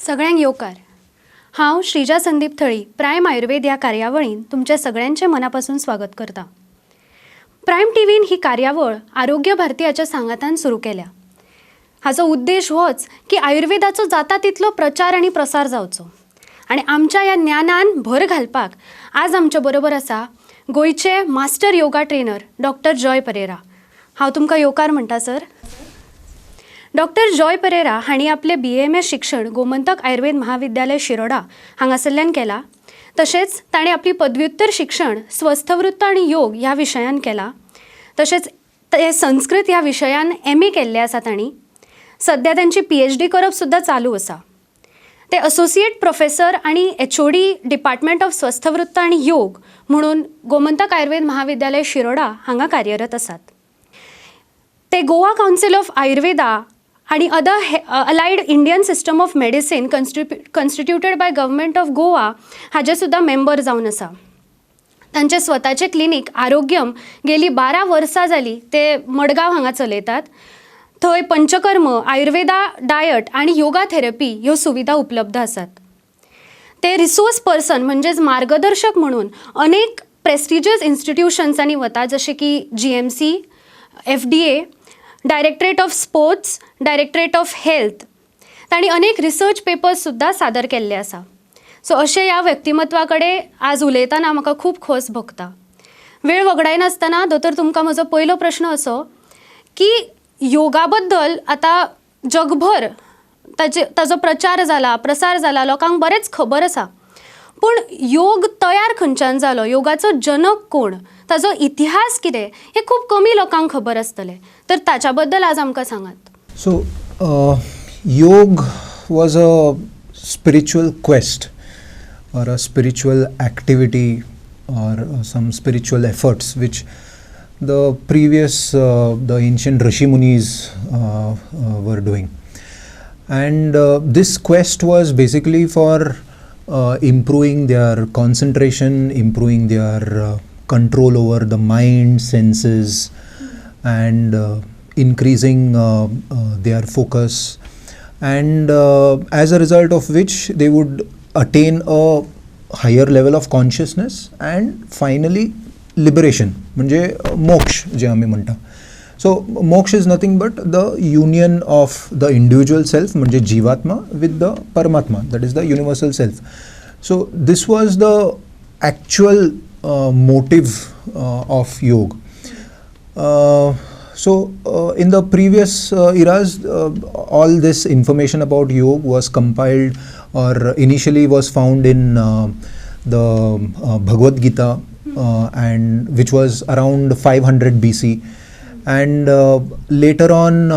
सगळ्यांक येवकार. हांव श्रीजा संदीप थळी प्रायम आयुर्वेद ह्या कार्यावळीन तुमचे सगळ्यांचे मनापासून स्वागत करता. प्रायम टीव्हीन ही कार्यावळ आरोग्य भारतीयाच्या सांगातान सुरू केल्या. हाचो उद्देश होच की आयुर्वेदाचो जाता तितलो प्रचार आनी प्रसार जावचो आनी आमच्या ह्या ज्ञानान भर घालपाक आज आमचे बरोबर आसा गोंयचे master yoga trainer doctor Joy Pereira. हांव तुमकां येवकार म्हणटा सर. डॉक्टर जॉय परेरा हांणी आपले BAMS शिक्षण गोमंतक आयुर्वेद महाविद्यालय शिरोडा हांगासरल्यान केला. तशेंच ताणें आपली पदव्युत्तर शिक्षण स्वस्थवृत्त आनी योग ह्या विशयान केला. तशेंच ते संस्कृत ह्या विशयान MA केल्ले आसा तांणी. सध्या तांची PhD करप सुद्दां चालू आसा. ते असोसिएट प्रोफेसर आनी HOD डिपार्टमेंट ऑफ स्वस्थवृत्त आनी योग म्हणून गोमंतक आयुर्वेद महाविद्यालय शिरोडा हांगा कार्यरत आसात. ते गोवा काउन्सिल ऑफ आयुर्वेदा आणि other allied Indian system of medicine constituted by government of Goa हाजे सुद्दां मेंबर जावन आसा. तांचे स्वताचे क्लिनीक आरोग्यम गेली 12 वर्सां जाली ते मडगांव हांगा चलयतात. थंय पंचकर्म, आयुर्वेदा डायट आणि योगा थेरपी ह्यो सुविधा उपलब्ध आसात. ते रिसोर्स पर्सन म्हणजेच मार्गदर्शक म्हणून अनेक प्रेस्टिजियस इन्स्टिट्यूशन्सांनी वतात, जसे की GMC, FDA, directorate of sports, directorate of health. तांणी अनेक रिसर्च पेपर्स सुद्दां सादर केल्ले आसा. सो अशे ह्या व्यक्तिमत्वा कडेन आज उलयतना म्हाका खूब खोस भोगता. वेळ वगडायनासतना दोतोर तुमकां म्हजो पयलो प्रश्न असो की योगा बद्दल आतां जगभर ताजो प्रचार जाला, प्रसार जाला, लोकांक बरेंच खबर आसा. पूण योग तयार खंयच्यान जालो, योगाचो जनक कोण, ताजो इतिहास कितें हें खूब कमी लोकांक खबर आसतलें. तर ताच्या बद्दल आज आमकां सांगात. So, Yoga was a spiritual quest or a spiritual activity or some spiritual efforts which the ancient Rishi Munis were doing. And this quest was basically for improving their concentration, improving their control over the mind, senses, and increasing their focus, and as a result of which they would attain a higher level of consciousness and finally liberation, म्हणजे मोक्ष जे आम्ही म्हणता. So moksha is nothing but the union of the individual self, म्हणजे जीवात्मा, with the Paramatma, that is the universal self. So this was the actual motive of yoga. So in the previous eras, all this information about yoga was compiled or initially was found in the Bhagavad Gita, and which was around 500 BC. And later on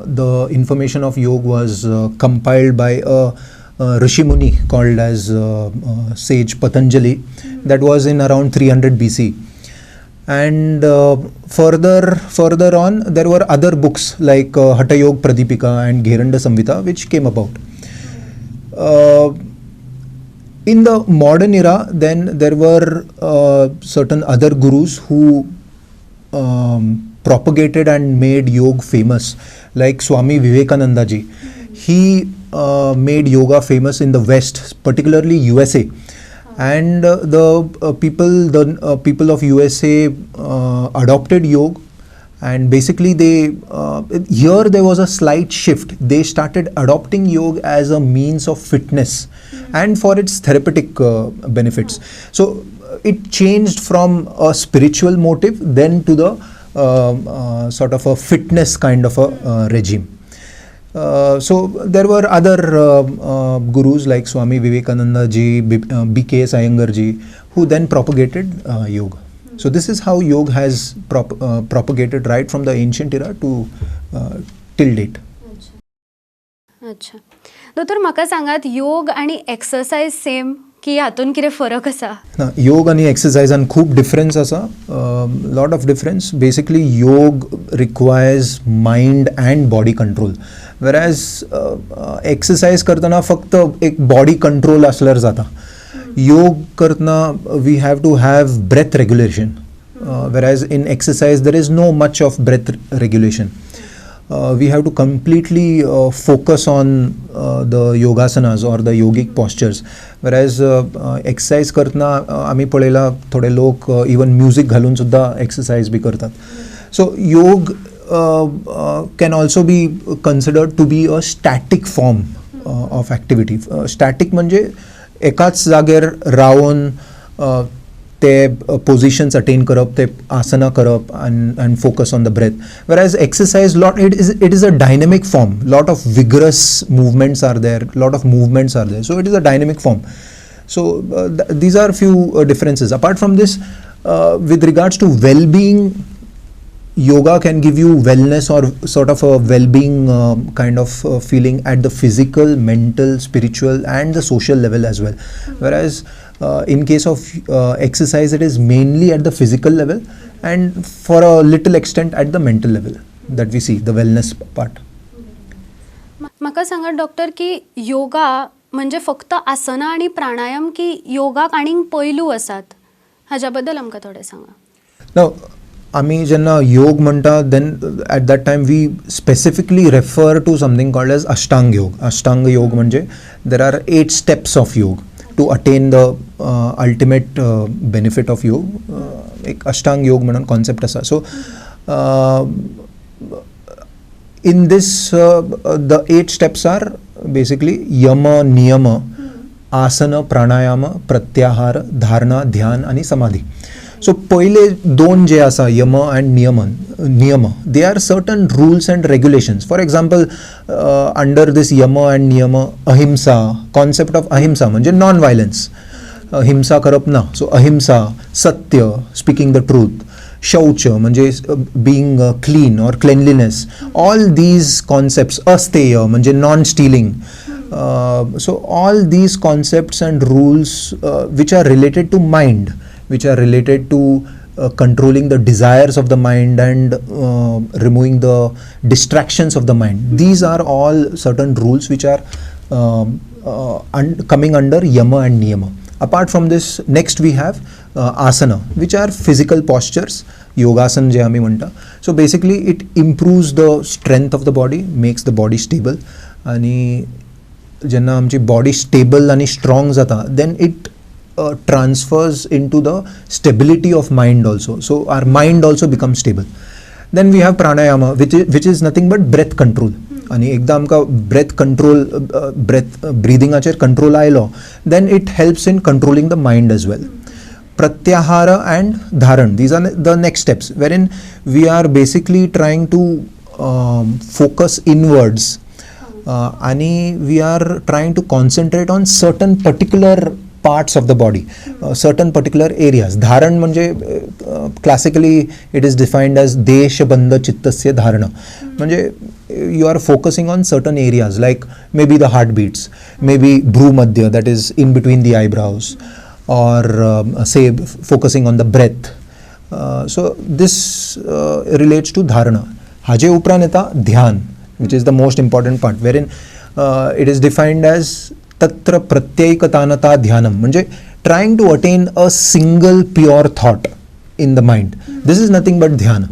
the information of yoga was compiled by a Rishi Muni called as sage Patanjali. That was in around 300 BC. And further on there were other books like Hatha Yoga Pradipika and Gheranda Samhita which came about. In the modern era, then there were certain other gurus who propagated and made yoga famous, like Swami Vivekananda ji. He made yoga famous in the West, particularly USA. And the people of USA adopted yoga, and basically here there was a slight shift. They started adopting yoga as a means of fitness and for its therapeutic benefits. So it changed from a spiritual motive then to the sort of a fitness kind of a regime. So there were other gurus like Swami Vivekananda ji, B.K.S. Iyengar ji, who then propagated yoga. So this is how yoga has propagated right from the ancient era to till date. अच्छा. दोतोर म्हाका सांगात, योग आणि exercise same की हातून कितें फरक आसा? योग आणि एक्सरसाइजान खूब डिफरन्स आसा, लॉट ऑफ डिफरन्स. बेसिकली योग requires mind and body control, whereas exercise करतना फक्त एक बॉडी कंट्रोल असल्यार जाता. योग करतना we have to have breath regulation, whereas in exercise there is no much of breath regulation. we have to completely focus on the yogasanas or the yogic postures. Whereas exercise करतना आम्ही पळयला थोडे लोक even music घालून सुद्धा exercise B करतात. सो योग can also be considered to be a static form of activity. Static म्हणजे एकाच जागेर रावन ते positions attain करप, ते asana करप and focus on the breath. Whereas exercise, it is a dynamic form. Lot of vigorous movements are there. Lot of movements are there. So it is a dynamic form. So these are few differences. Apart from this, with regards to well-being, yoga can give you wellness or sort of a well-being kind of feeling at the physical, mental, spiritual and the social level as well. Whereas in case of exercise, it is mainly at the physical level and for a little extent at the mental level that we see the wellness part. म्हाका सांगा doctor की योगा म्हणजे फक्त आसना आणि प्राणायाम की योगाक आनीक पैलू आसात हाज्या बद्दल आमकां थोडें सांगा. Now, आम्ही जेन्ना योग म्हणटा then at that time we specifically refer to something called as Ashtanga Yoga. Ashtanga Yoga म्हणजे there are 8 steps of yoga to attain the ultimate benefit of yoga. एक Ashtanga Yoga म्हणून concept असा. So in this the 8 steps are basically yama, niyama, asana, pranayama, pratyahara, dharana, ध्यान आणि समाधी. So पहिले दोन जे आसा यम and niyama, they are certain rules and regulations. For example, under this yama and niyama, ahimsa, concept of ahimsa म्हणजे non-violence, हिंसा करप ना. So ahimsa, satya, speaking the truth, शौच म्हणजे being clean or cleanliness, all these concepts, asteya म्हणजे non-stealing. So all these concepts and rules which are related to mind, which are related to controlling the desires of the mind and removing the distractions of the mind. These are all certain rules which are coming under yama and niyama. Apart from this, next we have asana, which are physical postures, yogasan je आम्ही म्हणता. So basically it improves the strength of the body, makes the body stable. आणि जेन्ना आमची body stable आणि strong जाता, then it transfers into the stability of mind also. So our mind also becomes stable. Then we have pranayama, which is nothing but breath control. आणि एकदा आमकां ब्रिदिंगाचेर control आयलो, then it helps in controlling the mind as well. Pratyahara and dharan, these are the next steps wherein we are basically trying to focus inwards आणि we are trying to concentrate on certain particular parts of the body, certain particular areas. Dharan म्हणजे classically it is defined as deshabandha chittasya dharana. म्हणजे you are focusing on certain areas like maybe the heartbeats, maybe bhrumadhya, that is in between the eyebrows, or say focusing on the breath. So this relates to dharana. हाजे उपरांत येता ध्यान, which is the most important part, wherein it is defined as तत्र प्रत्यैकतानता ध्यानम म्हणजे trying to attain a single pure thought in the mind. This is nothing but dhyana.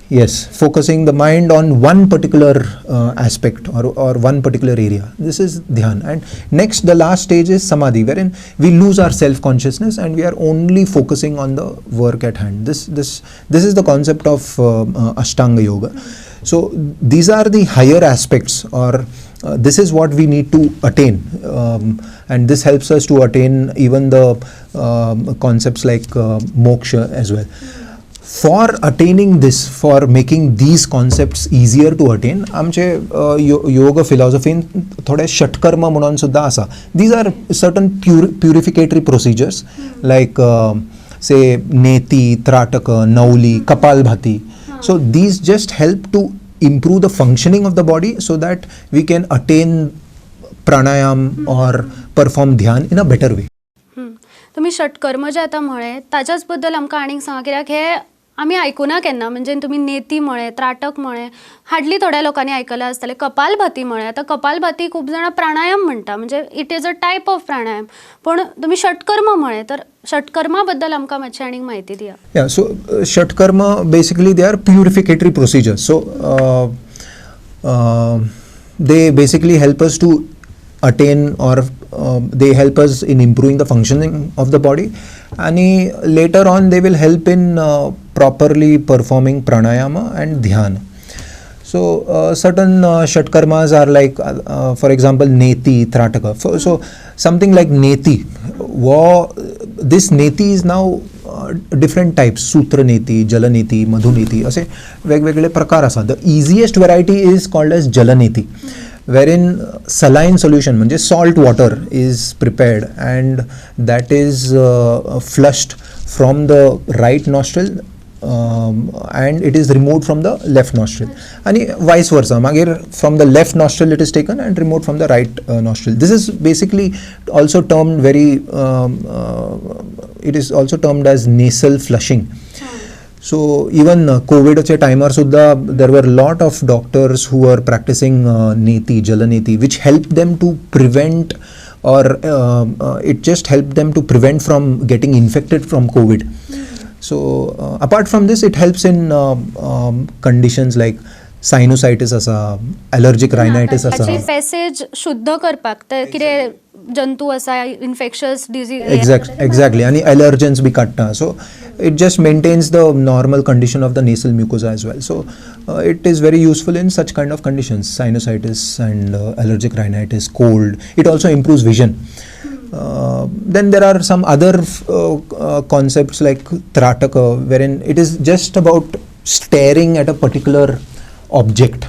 Yes, focusing the mind on one particular aspect or one particular area. This is dhyana. And next, the last stage is samadhi, wherein we lose our self-consciousness and we are only focusing on the work at hand. This is the concept of Ashtanga Yoga. So these are the higher aspects, or this is what we need to attain, and this helps us to attain even the concepts like moksha as well. For attaining this, for making these concepts easier to attain, आमचे yoga philosophy थोडे षटकर्म म्हणून सुद्धा आसा. These are certain purificatory procedures like say neti, trataka, nauli, kapalbhati. So these just help to improve the functioning of the body so that we can attain pranayam or perform dhyan in a better way. तुम्ही षटकर्म जे आतां म्हळें ताच्याच बद्दल आमकां आनीक सांगा, कित्याक हे आमी आयकुना केन्ना. म्हणजे तुम्ही नेती म्हळें, त्राटक म्हळें, हार्डली थोड्या लोकांनी आयकलां आसतलें. कपालभाती म्हळें, आतां कपालभाती खूब जाणां प्राणायाम म्हणटा, म्हणजे it is a type of pranayama. पण तुम्ही षटकर्म म्हळें, तर षटकर्मा बद्दल आमकां मातशी आनीक म्हायती दिया. Yeah, so षटकर्म basically they are purificatory procedures. So they basically help us to attain or they help us in improving the functioning of the body, and later on they will help in properly performing pranayama and dhyana. So certain shatkarmas are like for example neti, trataka. So something like neti, this neti is now different types, sutra neti, jala neti, madhu neti, असे वेगवेगळे प्रकार असतात. The easiest variety is called as jala neti, wherein saline solution म्हणजे salt water is prepared and that is flushed from the right nostril and it is removed from the left nostril, and vice versa. Magir from the left nostril it is taken and removed from the right nostril. This is basically also termed it is also termed as nasal flushing. So even COVID चे timer सुद्धा there were a lot of doctors who were practicing neti, jala neti, which helped them to prevent or it just helped them to prevent from getting infected from COVID. So apart from this, it helps in conditions like sinusitis असा, allergic rhinitis असा. त्याची passage शुद्ध करपाक ते कितें जंतू आसा, infectious disease. Exactly, आणि allergens बी काडटा. So it just maintains the normal condition of the nasal mucosa as well. So it is very useful in such kind of conditions, sinusitis and allergic rhinitis, cold. It also improves vision. Then there are some other concepts like trataka, wherein it is just about staring at a particular object.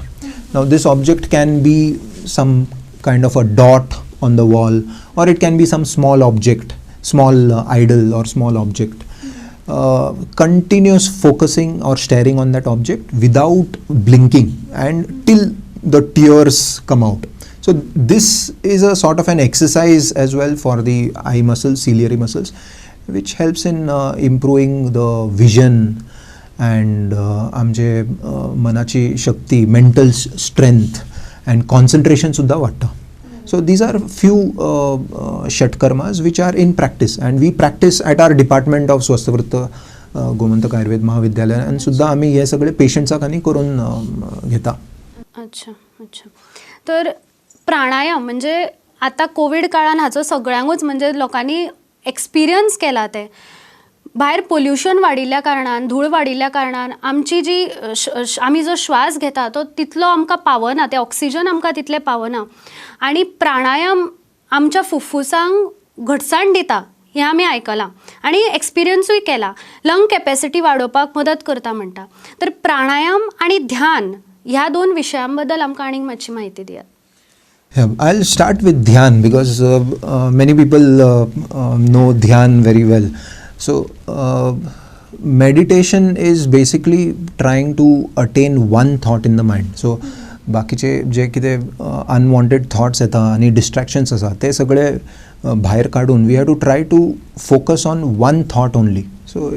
Now this object can be some kind of a dot on the wall, or it can be some small object, small idol or small object. Continuous focusing or staring on that object without blinking and till the tears come out. So this is a sort of an exercise as well for the eye muscles, ciliary muscles, which helps in improving the vision and आमचे मनाची शक्ती, mental strength and concentration सुद्धा वाढतं. So these are few shatkarmas which are in practice, and we practice at our department of Swasthawritta Gomantak Ayurveda महाविद्यालय, आणि सुद्धा आम्ही हे सगळे पेशंट्साक आनी करून घेता. अच्छा अच्छा. तर प्राणायाम म्हणजे आता कोविड काळान हाचो सगळ्यांकूच म्हणजे लोकांनी एक्सपिरियन्स केला. ते भायर पोल्युशन वाडिल्ल्या कारणान, धूळ वाडिल्ल्या कारणान आमची जी आमी जो श्वास घेता तो तितलो आमकां पावना, ते ऑक्सिजन आमकां तितलें पावना, आणि प्राणायाम आमच्या फुफ्फुसांक घटसाण दिता हें आमी आयकलां आणि एक्सपिरियन्सूय केला. लंग कॅपॅसिटी वाडोवपाक मदत करता म्हणटा. तर प्राणायाम आणि ध्यान ह्या दोन विशयां बद्दल आमकां आनीक मातशी म्हायती दियात. Yeah, I'll start with dhyan because many people know dhyan very well. So meditation is basically trying to attain one thought in the mind. So बाकीचे जे कितें unwanted thoughts येता आनी distractions आसा ते सगळे भायर काडून we have to try to focus on one thought only. So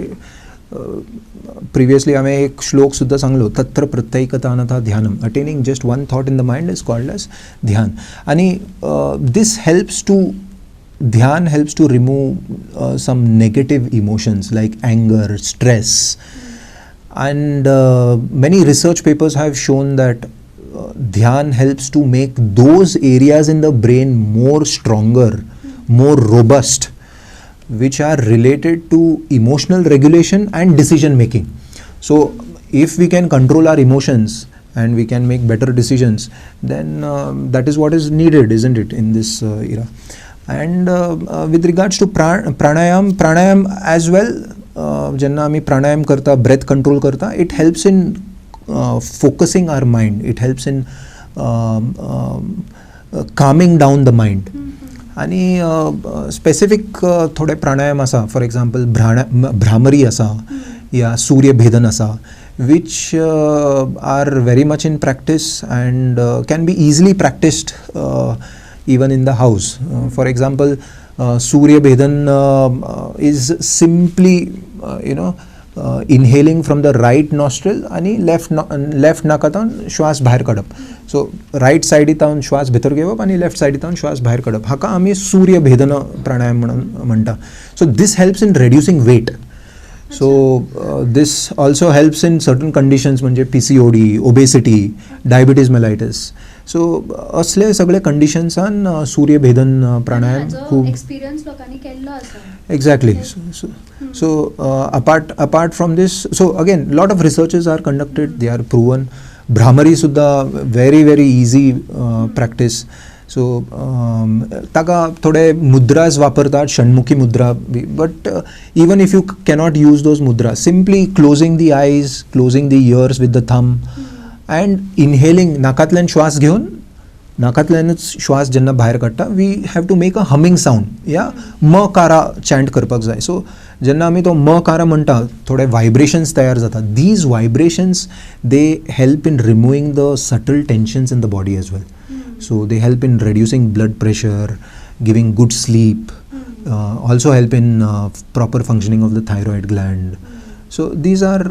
previously आम्ही एक श्लोक सुद्धा सांगलो, तत्र प्रत्ययिकता अनथा ध्यानम. Attaining just one thought in the mind is called as dhyana. आणि this helps to dhyana helps to remove some negative emotions like anger, stress, and many research papers have shown that dhyan helps to make those areas in the brain more stronger, more robust, which are related to emotional regulation and decision making. So if we can control our emotions and we can make better decisions, then that is what is needed, isn't it, in this era. And with regards to pranayam as well, jenna ami pranayam karta, breath control karta, it helps in focusing our mind. It helps in calming down the mind. आणि specific थोडे प्राणायाम आसा, for example bhramari आसा या सूर्यभेदन आसा, which are very much in practice and can be easily practiced even in the house. For example, Surya Bhedan is simply inhaling from the right nostril आणि left नाकातून श्वास भायर काडप. सो राईट सायडीतावन श्वास भितर घेवप आणि लेफ्ट सायडीतावन श्वास भायर काडप. हाका आमी सूर्य भेदन प्राणायाम म्हणून म्हणटा. So this helps in reducing weight. So this also helps in certain conditions म्हणजे PCOD, obesity, diabetes mellitus. So असले सगळे कंडिशन्सान सूर्यभेदन प्राणायाम खूब एक्सपिरियन्स लोकांनी केल्लो आसा. exactly. So apart from this, so again lot of researches are conducted, they are proven. Brahmari sudda very easy practice. So taga thode mudras vapartat, shanmukhi mudra, but even if you cannot use those mudras, simply closing the eyes, closing the ears with the thumb and inhaling, नाकातल्यान श्वास घेऊन नाकातल्यानच श्वास जेन्ना भायर काडटा, we have to make a humming sound या म कारा chant करपाक जाय. सो जेन्ना आमी तो म कारा म्हणटा थोडे वायब्रेशन्स तयार जातात. These vibrations they help in removing the subtle tensions in the body as well. So they help in reducing blood pressure, giving good sleep, also help in proper functioning of the thyroid gland. So these are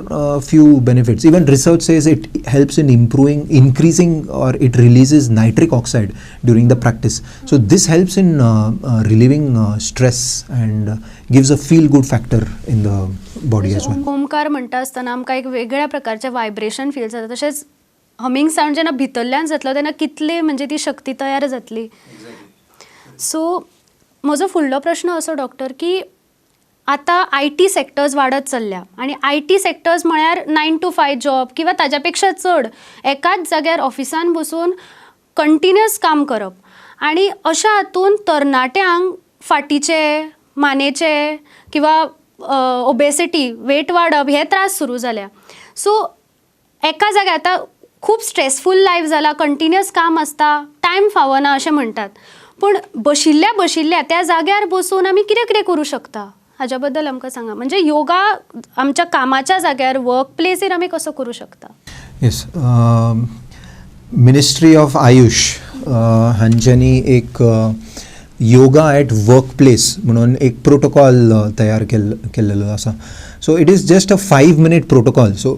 few benefits. Even research says it helps in increasing or it releases nitric oxide during the practice. So this helps in relieving stress and gives a feel good factor in the body as well. Omkar म्हणटा आसतना आमकां एक वेगळ्या प्रकारचे vibration feel जाता. तशेंच humming sound जेन्ना भितरल्यान जातलो तेन्ना कितली म्हणजे ती शक्ती तयार जातली. सो म्हजो फुडलो प्रश्न असो डॉक्टर की आतां IT सेक्टर्स वाडत चल्ल्या आनी IT सेक्टर्स म्हळ्यार 9 to 5 जॉब किंवा ताज्या पेक्षा चड एकाच जाग्यार ऑफिसान बसून कंटिन्युअस काम करप आनी अशा हातून तरणाट्यांक फाटीचे, मानेचे किंवा ओबेसिटी, वेट वाडप हे त्रास सुरू जाल्या. सो एका जाग्यार आतां खूब स्ट्रेसफूल लायफ जाला, कंटिन्युअस काम आसता, टायम फावना अशें म्हणटात. पूण बशिल्ल्या त्या जाग्यार बसून आमी कितें कितें करूं शकता हाज्या बद्दल आमकां सांगा. म्हणजे योगा आमच्या कामाच्या जाग्यार, वर्क प्लेसीर आमी कसो करूं शकता. येस, मिनिस्ट्री ऑफ आयुष हांच्यांनी एक योगा एट वर्क प्लेस म्हणून एक प्रोटोकॉल तयार केल्लेलो आसा. So it is just a 5 minute protocol. So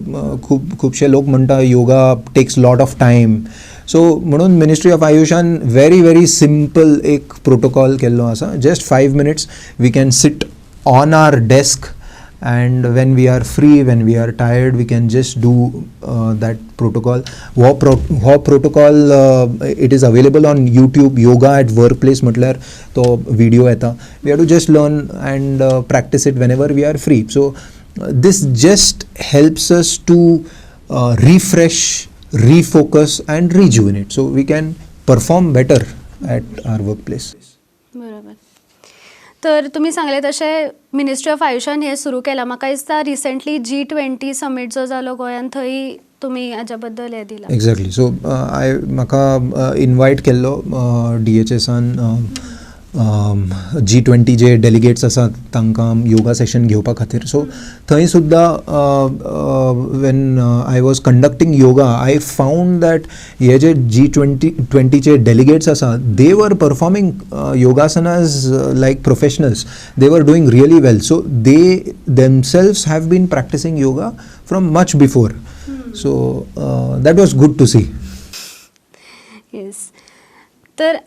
खुबशे लोक म्हणटा yoga takes lot of time. So म्हणून मिनिस्ट्री ऑफ आयुशान very सिंपल एक प्रोटोकॉल केल्लो आसा. Just 5 minutes we can sit on our desk, and when we are free, when we are tired, we can just do that protocol. Ho protocol it is available on YouTube. Yoga at workplace म्हटल्यार तो video येता. We have to just learn and practice it whenever we are free. So this just helps us to refresh, refocus and rejuvenate, so we can perform better at our workplace. बरोबर. तर तुम्ही सांगले तशें ministry of आयुशान हें सुरू केलां. म्हाका दिसता रिसंटली G20 समीट जो जालो गोंयान थंय तुमी हाज्या बद्दल हें दिलां. एक्झॅक्टली. सो म्हाका इनवायट केल्लो DHSान G20 जे डेलिगेट्स आसात तांकां योगा सेशन घेवपा खातीर. सो थंय सुद्दां when I was conducting yoga, I found that हे जे G20 चे डेलिगेट्स आसात, they were performing yogasanas like professionals. They were doing really well. So they themselves have been practising yoga from much before. So that was good to see. Yes. तर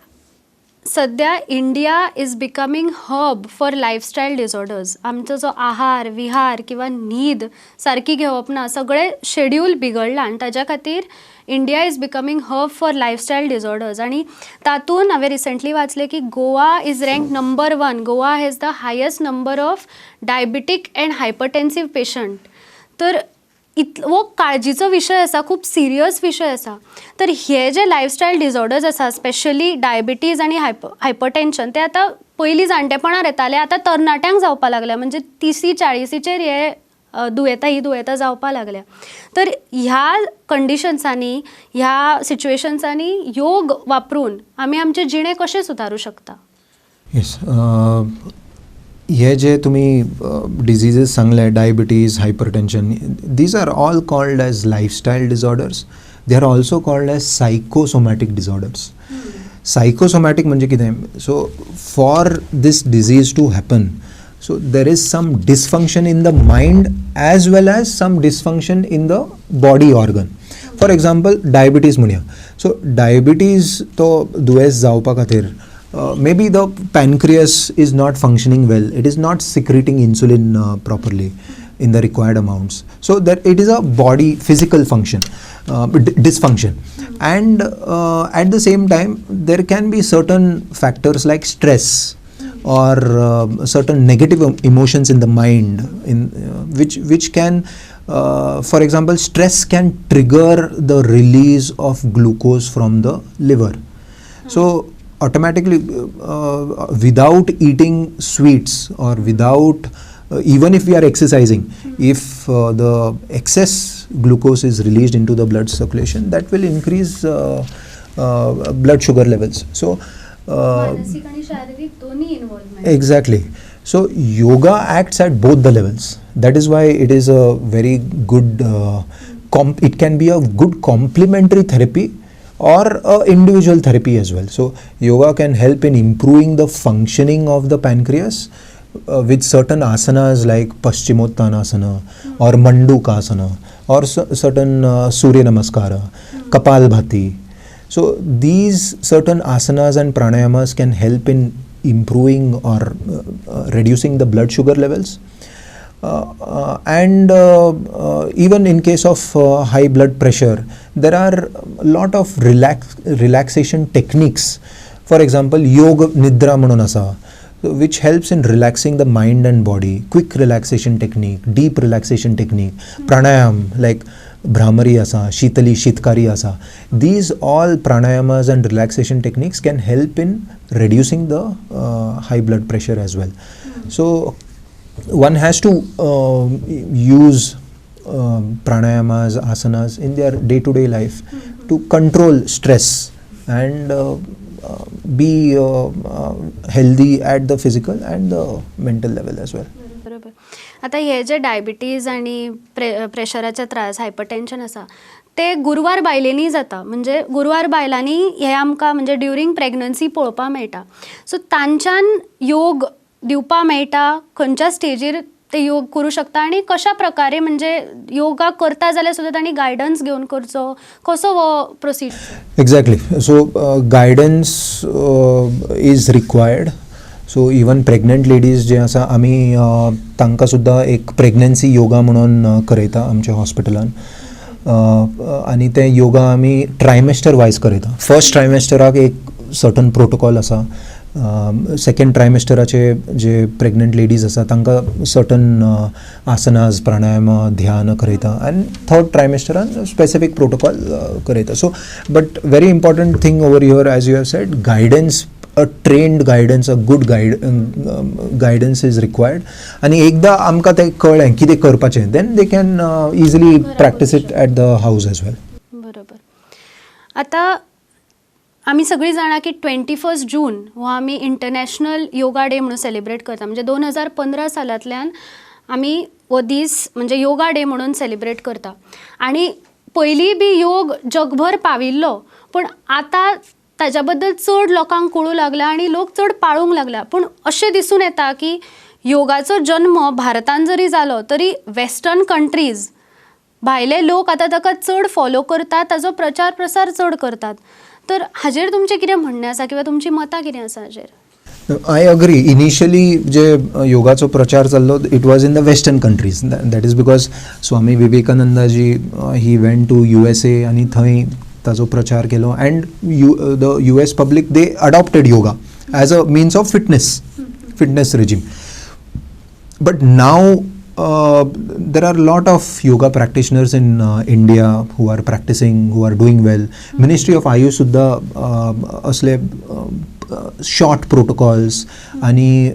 सध्या India is becoming hub for lifestyle disorders. आमचो जो आहार विहार किंवा न्हीद सारकी घेवप ना, सगळे शेड्यूल बिगडलां आनी ताज्या खातीर India is becoming hub for lifestyle disorders. आनी तातूंत हांवें रिसंटली वाचलें की Goa is rank number 1. Goa has the highest number of diabetic and hypertensive patient. तर हो काळजीचो विशय आसा, खूब सिरियस विशय आसा. तर हे जे लायफस्टायल डिसऑर्डर्स आसा, स्पेशली डायबिटीज आनी हायपरटेन्शन, ते आतां पयलीं जाणटेपणार येताले, आतां तरणाट्यांक जावपा लागल्या. म्हणजे 30-40चेर हे ही दुयेंतां जावपा लागल्या. तर ह्या कंडिशन्सांनी, ह्या सिच्युएशन्सांनी योग वापरून आमी आमचें जिणें कशें सुदारूं शकता. येस, हे जे तुम्ही डिझीजेस सांगले, diabetes, hypertension, these are all called as lifestyle disorders. They are also called as psychosomatic disorders. Psychosomatic म्हणजे कितें? So for this disease to happen, so there is some dysfunction in the mind as well as some dysfunction in the body organ. For example, diabetes म्हणया. So diabetes तो दुयेंस जावपा खातीर maybe the pancreas is not functioning well, it is not secreting insulin properly. in the required amounts. So that it is a body physical function, dysfunction. And at the same time, there can be certain factors like stress or certain negative emotions in the mind, which can, for example, stress can trigger the release of glucose from the liver. So automatically, without eating sweets or without even if we are exercising, if the excess glucose is released into the blood circulation, that will increase blood sugar levels. So मानसिक आणि शारीरिक दोन्ही involvement. exactly. So yoga acts at both the levels. That is why it is a very good it can be a good complementary therapy or a individual therapy as well. So yoga can help in improving the functioning of the pancreas with certain asanas like Paschimottanasana or Mandukasana or certain Surya Namaskara, Kapalbhati. So these certain asanas and pranayamas can help in improving or reducing the blood sugar levels. And even in case of high blood pressure, there are a lot of relaxation techniques. For example, Yoga Nidra म्हणून असा, which helps in relaxing the mind and body. Quick relaxation technique, deep relaxation technique, pranayam like Bhramari asa, Shitali, Shitkari asa. These all pranayamas and relaxation techniques can help in reducing the high blood pressure as well. So one has to use pranayamas, asanas in their day-to-day life to control stress and be healthy at the physical and the mental level as well. बरोबर. आता हे जे diabetes आणि प्रेशराचे त्रास, hypertension आसा, ते गुरवार बायलेनी जाता. म्हणजे गुरवार बायलांनी हे आमकां म्हणजे ड्युरींग प्रेग्नन्सी पळोवपा मेळटा. सो तांच्यान योग दिवपा मेळटा, खंयच्या स्टेजीर ते योग करूं शकता आनी कशा प्रकारे म्हणजे योगा करता जाल्यार सुद्दां तांणी गायडन्स घेवन करचो, कसो हो procedure? Exactly. So guidance is required. So even pregnant ladies जे आसा, आमी तांकां सुद्दां एक प्रेग्नन्सी योगा म्हणून करयता आमच्या हॉस्पिटलान. आनी ते योगा आमी ट्रायमेस्टर वायज करयता. फर्स्ट ट्रायमेस्टराक एक सर्टन प्रोटोकॉल आसा. सेकंड ट्रायमेस्टराचे जे प्रेग्नंट लेडीज आसा तांकां सर्टन आसनाज, प्राणायाम, ध्यान करयता. आनी थर्ड ट्रायमेस्टरान स्पेसिफीक प्रोटोकॉल करयता. So but very important thing over here, as you have said, guidance, a trained guidance, a good guidance is required. आणि एकदा आमकां तें कळ्ळें कितें करपाचें, then they can easily practice it at the house as well. बरोबर. आता आमी सगळीं जाणां की 21 जून हो आमी इंटरनॅशनल योगा डे म्हणून सेलिब्रेट करता. म्हणजे 2015 सालांतल्यान आमी हो दीस म्हणजे योगा डे म्हणून सेलिब्रेट करता. आनी पयलीं बी योग जगभर पाविल्लो, पूण आतां ताज्या बद्दल चड लोकांक कळूं लागला आनी लोक चड पाळूंक लागला. पूण अशें दिसून येता की योगाचो जन्म भारतान जरी जालो तरी वेस्टर्न कंट्रीज, भायले लोक आतां ताका चड फॉलो करतात, ताजो प्रचार प्रसार चड करतात. तर हाजेर तुमचें कितें म्हणणें आसा किंवा तुमची मतां कितें आसा हाजेर? I agree. Initially जे योगाचो प्रचार चाललो, it was in the western countries. That is because Swami Vivekananda ji he went to USA आणि थंय ताजो प्रचार केलो. And the US public, they adopted yoga as a means of fitness regime. But now there are a lot of yoga practitioners in India who are practicing, who are doing well. Ministry of Ayush सुद्धा असले short protocols आणि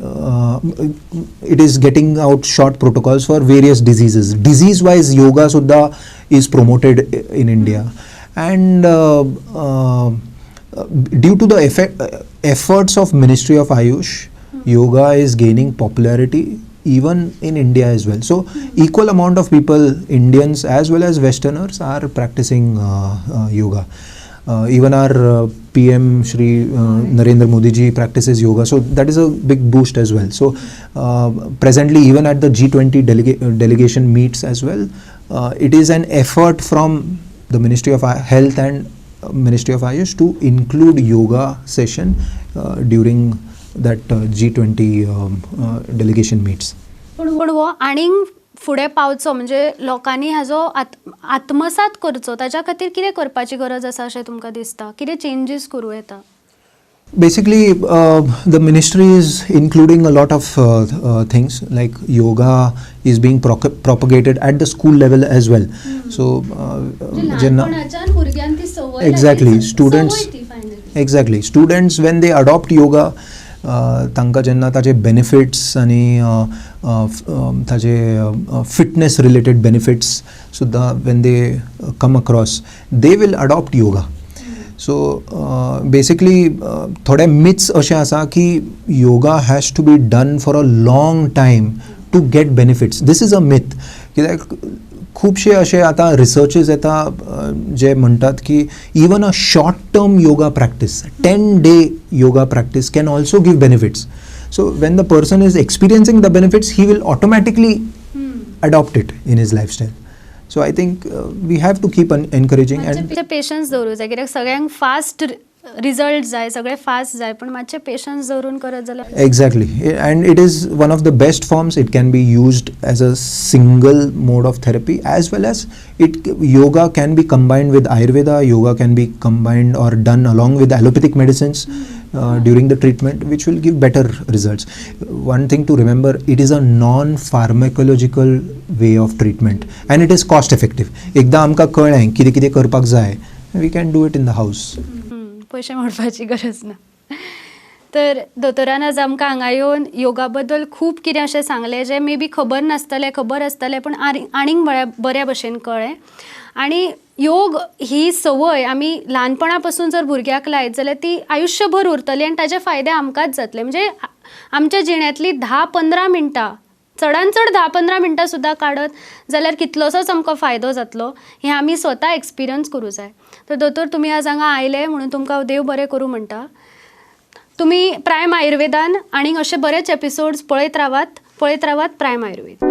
it is getting out short protocols for various diseases. Disease wise yoga सुद्धा is promoted in India. And due to the efforts of Ministry of Ayush, yoga is gaining popularity even in India as well. So equal amount of people, Indians as well as Westerners, are practicing yoga. Even our PM Shri Narendra Modi ji practices yoga, so that is a big boost as well. So presently, even at the G20 delegation meets as well, it is an effort from the Ministry of Health and Ministry of Ayush to include yoga session during that G20 delegation meets. पण हो आनीक फुडें पावचो म्हणजे लोकांनी हाजो आत्मसात करचो ताच्या खातीर कितें करपाची गरज आसा अशें तुमकां दिसता? कितें चेंजीस करूं येता? Basically, the ministry is including a lot of things like yoga is being propagated at the school level as well. So, ल्हानपणाच्यान भुरग्यांक ती सवय Exactly. लागली. Students- सवय ती finally. exactly, students when they adopt yoga, तांकां जेन्ना ताजे बेनिफिट्स आनी ताजे फिटनेस रिलेटेड बेनिफिट्स सुद्दां when they come across, they will adopt yoga. So basically थोडे मिथ्स अशें आसा की yoga has to be done for a long time to get benefits. This is a myth. कित्याक खुबशे अशे आतां रिसर्चीस येता जे म्हणटात की even a short term yoga practice 10-day yoga practice can also give benefits. So when the person is experiencing the benefits he will automatically adopt it in his lifestyle. So I think we have to keep encouraging and मातशे patience दवरूं जाय कित्याक सगळ्यांक fast result जाय, सगळें fast जाय, पण मातशे पेशन्स दवरून करत जाल्यार exactly, and it is one of the best forms. It can be used as a single mode of therapy as well as yoga can be combined with Ayurveda. Yoga can be combined or done along with allopathic medicines during the treatment, which will give better results. One thing to remember, it is a non-pharmacological way of treatment and it is cost effective. एकदा आमकां कळ्ळें कितें कितें करपाक जाय, we can do it in the house. पयशे मोडपाची गरज ना. तर दोतोरान आज आमकां हांगा येवन योगा बद्दल खूब कितें अशें सांगलें जें मे बी खबर आसतलें पण आनीक बऱ्या भशेन कळ्ळें. आनी योग ही संवय आमी ल्हानपणा पासून जर भुरग्याक लायत जाल्यार ती आयुश्यभर उरतली आनी ताजे फायदे आमकांच जातले. म्हणजे आमच्या जिणेंतली 10-15 मिनटां, चडांत चड 10-15 मिनटां सुद्दां काडत जाल्यार कितलोसोच आमकां फायदो जातलो हें आमी स्वता एक्सपिरियन्स करूं जाय. तर दोतोर तुमी आज हांगा आयले म्हणून तुमकां देव बरें करूं म्हणटा. तुमी प्रायम आयुर्वेदान आनीक अशे बरेच एपिसोड्स पळयत रावात प्रायम आयुर्वेद.